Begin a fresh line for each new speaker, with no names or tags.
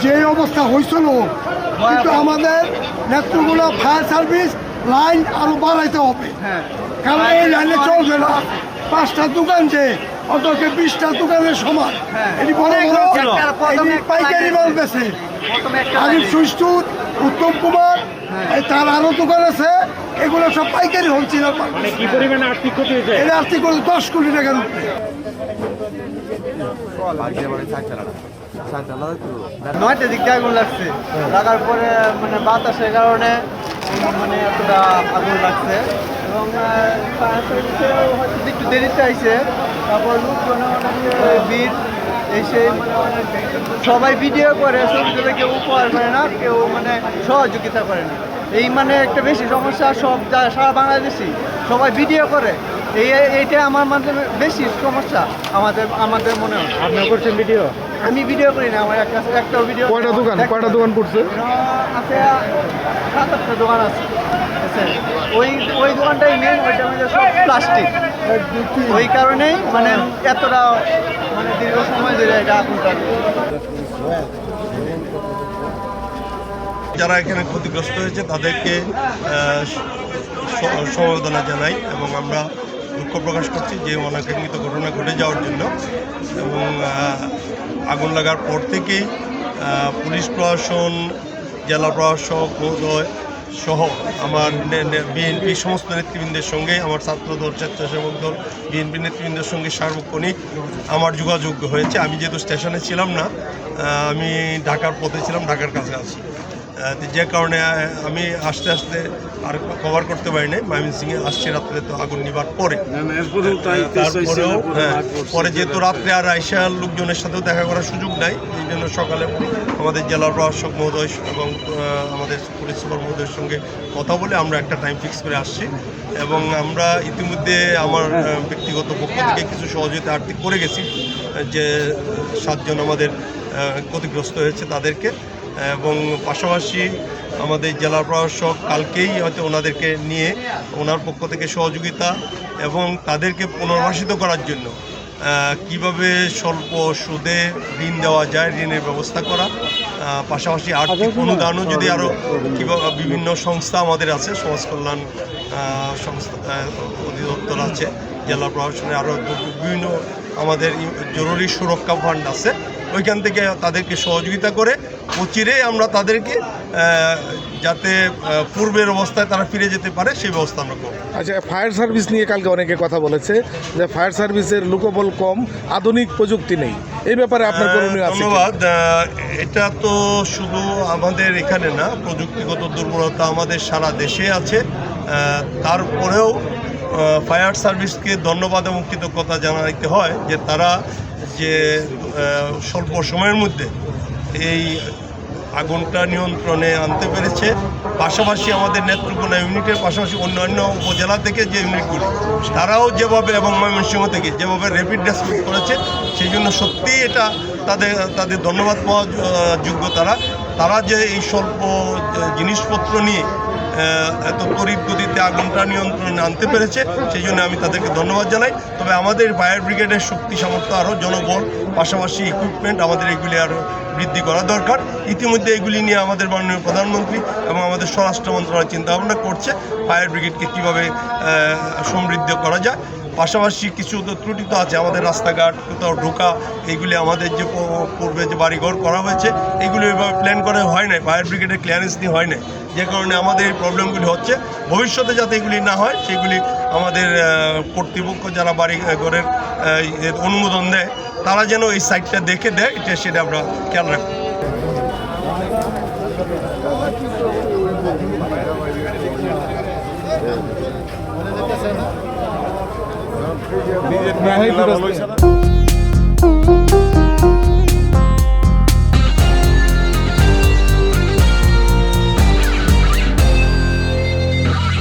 যে অবস্থা হয়েছিল, কিন্তু আমাদের নেতৃগুলো ফায়ার সার্ভিস লাইন আরো বাড়াইতে হবে, কারণ এই লাইনে চলবে না। 5টা দোকান যে অন্তত 20টা দোকানের সমান, এটি বড় পাইকারি মাল বেছে। আরিফ সুইস্টুর, উত্তম কুমার, তার আরো দোকান আছে, এগুলো সব পাইকারি হোলসেলার।
কি পরিমাণে আর্থিক ক্ষতি হয়েছে?
এটা আর্থিক করে 10 কোটি টাকার উপরে।
9টা দিক দিয়ে আগুন লাগছে, লাগার পরে মানে বাতাসের কারণে মানে এতটা আগুন লাগছে এবং হয়তো একটু দেরিতে আইছে। তারপর লোকজন অনেক ভিড় এসে মানে অনেক সবাই ভিডিও করে, ছবিগুলো কেউ উপহার করে না, কেউ মানে সহযোগিতা করে না। এই মানে একটা বেশি সমস্যা, সব সারা বাংলাদেশি সবাই ভিডিও করে, এইটা আমার মাধ্যমে বেশি সমস্যা আমাদের মনে হয়।
আপনি করছেন ভিডিও?
আমি ভিডিও করি না, আমার একটা ভিডিও।
কয়টা দোকান করছে?
আছে 7-8টা দোকান আছে। ওই দোকানটাই মেন, ওইটা মধ্যে সব প্লাস্টিক, ওই কারণেই মানে এতটা মানে দীর্ঘ সময় ধরে এটা আগুনটা।
যারা এখানে ক্ষতিগ্রস্ত হয়েছে তাদেরকে সমবেদনা জানাই এবং আমরা দুঃখ প্রকাশ করছি যে অনাকাঙ্ক্ষিত ঘটনা ঘটে যাওয়ার জন্য। এবং আগুন লাগার পর থেকেই পুলিশ প্রশাসন, জেলা প্রশাসক মহোদয় সহ আমার বিএনপি সমস্ত নেতৃবৃন্দের সঙ্গে, আমার ছাত্রদল, স্বেচ্ছাসেবক দল, বিএনপি নেতৃবৃন্দের সঙ্গে সার্বক্ষণিক আমার যোগাযোগ হয়েছে। আমি যেহেতু স্টেশনে ছিলাম না, আমি ঢাকার পথে ছিলাম, ঢাকার কাছে আছি, যে কারণে আমি আস্তে আস্তে আর কভার করতে পারিনি। ময়মনসিংহে আসছি রাত্রে, তো আগুন নিবার পরে। তারপরেও পরে যেহেতু রাত্রে আর আইসার লোকজনের সাথেও দেখা করার সুযোগ নাই, এই জন্য সকালে আমাদের জেলার প্রশাসক মহোদয় এবং আমাদের পুলিশ সুপার মহোদয়ের সঙ্গে কথা বলে আমরা একটা টাইম ফিক্স করে আসছি। এবং আমরা ইতিমধ্যে আমার ব্যক্তিগত পক্ষ থেকে কিছু সহযোগিতা আর্থিক করে গেছি, যে 7 জন আমাদের ক্ষতিগ্রস্ত হয়েছে তাদেরকে। এবং পাশাপাশি আমাদের জেলা প্রশাসক কালকেই হয়তো ওনাদেরকে নিয়ে ওনার পক্ষ থেকে সহযোগিতা এবং তাদেরকে পুনর্বাসিত করার জন্য কিভাবে স্বল্প সুদে ঋণ দেওয়া যায়, ঋণের ব্যবস্থা করা, পাশাপাশি আর্থিক অনুদানও যদি আরও কীভাবে বিভিন্ন সংস্থা আমাদের আছে, সমাজ কল্যাণ সংস্থা অধিদপ্তর আছে, জেলা প্রশাসনে আরও বিভিন্ন আমাদের জরুরি সুরক্ষা ফান্ড আছে, ওইখান থেকে তাদেরকে সহযোগিতা করে অচিরেই আমরা তাদেরকে যাতে পূর্বের অবস্থায় তারা ফিরে যেতে পারে সেই ব্যবস্থা আমরা করব।
আচ্ছা, ফায়ার সার্ভিস নিয়ে কালকে অনেকে কথা বলেছে যে ফায়ার সার্ভিসের লোকবল কম, আধুনিক প্রযুক্তি নেই, এই ব্যাপারে আপনার করণীয় আছে?
ধন্যবাদ। এটা তো শুধু আমাদের এখানে না, প্রযুক্তিগত দুর্বলতা আমাদের সারা দেশে আছে। তারপরেও ফায়ার সার্ভিসকে ধন্যবাদ এবং কৃতজ্ঞতা জানাইতে হয় যে তারা যে স্বল্প সময়ের মধ্যে এই আগুনটা নিয়ন্ত্রণে আনতে পেরেছে। পাশাপাশি আমাদের নেত্রকোনা ইউনিটের পাশাপাশি অন্যান্য উপজেলা থেকে যে ইউনিটগুলি তারাও যেভাবে এবং ময়মনসিংহ থেকে যেভাবে র্যাপিড রেসপন্স করেছে, সেই জন্য সত্যিই এটা তাদের ধন্যবাদ পাওয়া যোগ্য। তারা যে এই স্বল্প জিনিসপত্র নিয়ে এত তড়িৎ গতিতে আগুনটা নিয়ন্ত্রণে আনতে পেরেছে, সেই জন্য আমি তাদেরকে ধন্যবাদ জানাই। তবে আমাদের ফায়ার ব্রিগেডের শক্তি সামর্থ্য আরও, জনবল পাশাপাশি ইকুইপমেন্ট আমাদের এগুলি আরও বৃদ্ধি করা দরকার। ইতিমধ্যে এগুলি নিয়ে আমাদের মাননীয় প্রধানমন্ত্রী এবং আমাদের স্বরাষ্ট্র মন্ত্রণালয় চিন্তাভাবনা করছে ফায়ার ব্রিগেডকে কীভাবে সমৃদ্ধ করা যায়। পাশাপাশি কিছু ত্রুটি তো আছে, আমাদের রাস্তাঘাট কোথাও ঢোকা, এইগুলি আমাদের যে পূর্বে যে বাড়িঘর করা হয়েছে এইগুলি ওইভাবে প্ল্যান করা হয় না, ফায়ার ব্রিগেডের ক্লিয়ারেন্স নিয়ে হয় না, যে কারণে আমাদের এই প্রবলেমগুলি হচ্ছে। ভবিষ্যতে যাতে এগুলি না হয় সেগুলি আমাদের কর্তৃপক্ষ যারা বাড়ি ঘরের অনুমোদন দেয় তারা যেন এই সাইটটা দেখে দেয়, সেটা আমরা খেয়াল রাখবো।
বিজেপি